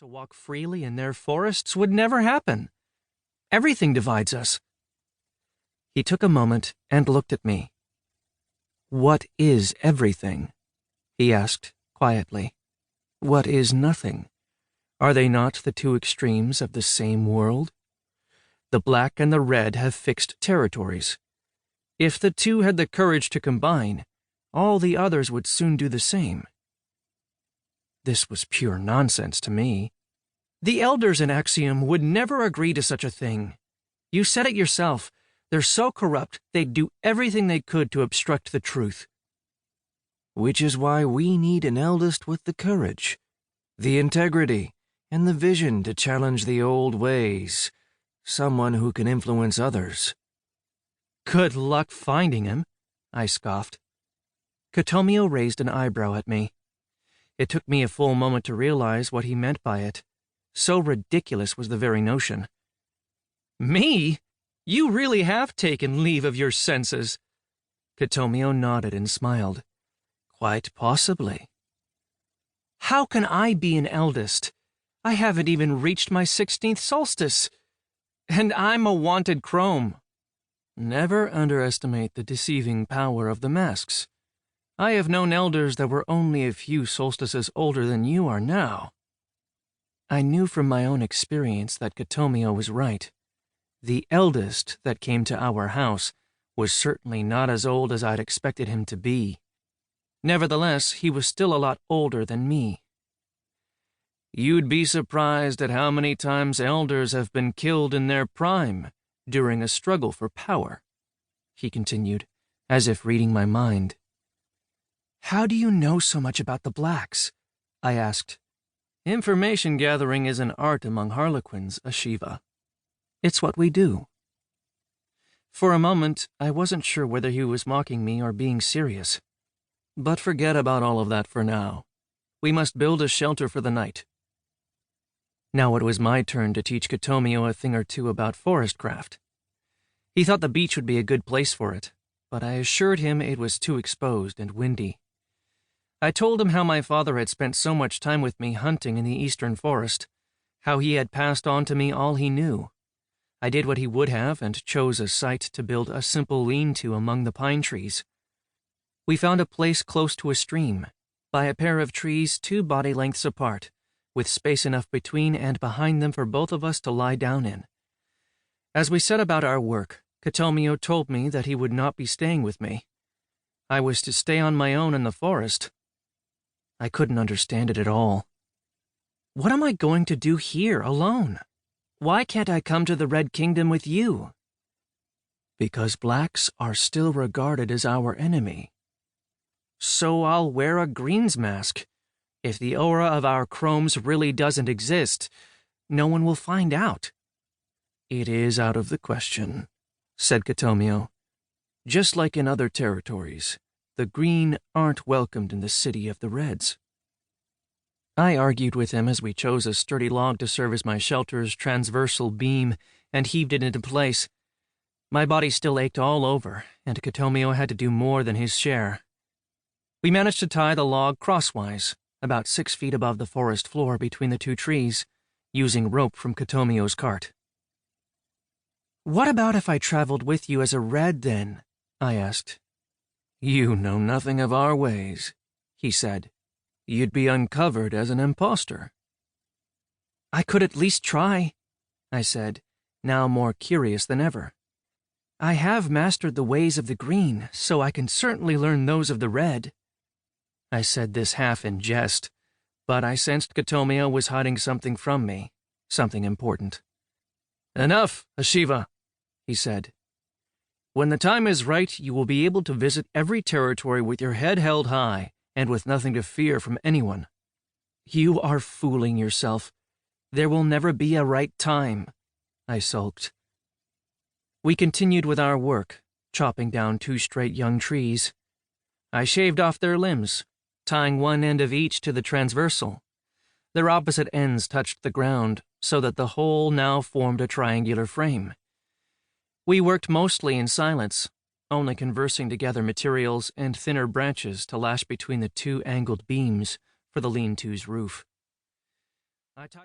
to walk freely in their forests would never happen. Everything divides us. He took a moment and looked at me. What is everything? He asked quietly. What is nothing? Are they not the two extremes of the same world? The black and the red have fixed territories. If the two had the courage to combine, all the others would soon do the same. This was pure nonsense to me. The elders in Axiom would never agree to such a thing. You said it yourself. They're so corrupt, they'd do everything they could to obstruct the truth. Which is why we need an eldest with the courage, the integrity, and the vision to challenge the old ways. Someone who can influence others. Good luck finding him, I scoffed. Kotomio raised an eyebrow at me. It took me a full moment to realize what he meant by it. So ridiculous was the very notion. Me? You really have taken leave of your senses. Kotomio nodded and smiled. Quite possibly. How can I be an eldest? I haven't even reached my 16th solstice. And I'm a wanted crome. Never underestimate the deceiving power of the masks. I have known elders that were only a few solstices older than you are now. I knew from my own experience that Kotomio was right. The eldest that came to our house was certainly not as old as I'd expected him to be. Nevertheless, he was still a lot older than me. You'd be surprised at how many times elders have been killed in their prime during a struggle for power, he continued, as if reading my mind. How do you know so much about the blacks? I asked. Information gathering is an art among harlequins, Asheva. It's what we do. For a moment, I wasn't sure whether he was mocking me or being serious. But forget about all of that for now. We must build a shelter for the night. Now it was my turn to teach Kotomio a thing or two about forest craft. He thought the beach would be a good place for it, but I assured him it was too exposed and windy. I told him how my father had spent so much time with me hunting in the eastern forest, how he had passed on to me all he knew. I did what he would have and chose a site to build a simple lean-to among the pine trees. We found a place close to a stream, by a pair of trees 2 body lengths apart, with space enough between and behind them for both of us to lie down in. As we set about our work, Kotomio told me that he would not be staying with me. I was to stay on my own in the forest. I couldn't understand it at all. What am I going to do here alone? Why can't I come to the Red Kingdom with you? Because blacks are still regarded as our enemy. So I'll wear a green's mask. If the aura of our chromes really doesn't exist, no one will find out. It is out of the question, said Kotomio. Just like in other territories, the green aren't welcomed in the city of the Reds. I argued with him as we chose a sturdy log to serve as my shelter's transversal beam and heaved it into place. My body still ached all over, and Kotomio had to do more than his share. We managed to tie the log crosswise, about 6 feet above the forest floor between the 2 trees, using rope from Kotomio's cart. What about if I traveled with you as a red then? I asked. You know nothing of our ways, he said. You'd be uncovered as an impostor. I could at least try, I said, now more curious than ever. I have mastered the ways of the green, so I can certainly learn those of the red. I said this half in jest, but I sensed Kotomio was hiding something from me, something important. Enough, Asheva, he said. When the time is right, you will be able to visit every territory with your head held high and with nothing to fear from anyone. You are fooling yourself. There will never be a right time, I sulked. We continued with our work, chopping down 2 straight young trees. I shaved off their limbs, tying one end of each to the transversal. Their opposite ends touched the ground, so that the whole now formed a triangular frame. We worked mostly in silence, only conversing to gather materials and thinner branches to lash between the 2 angled beams for the lean-to's roof. I tied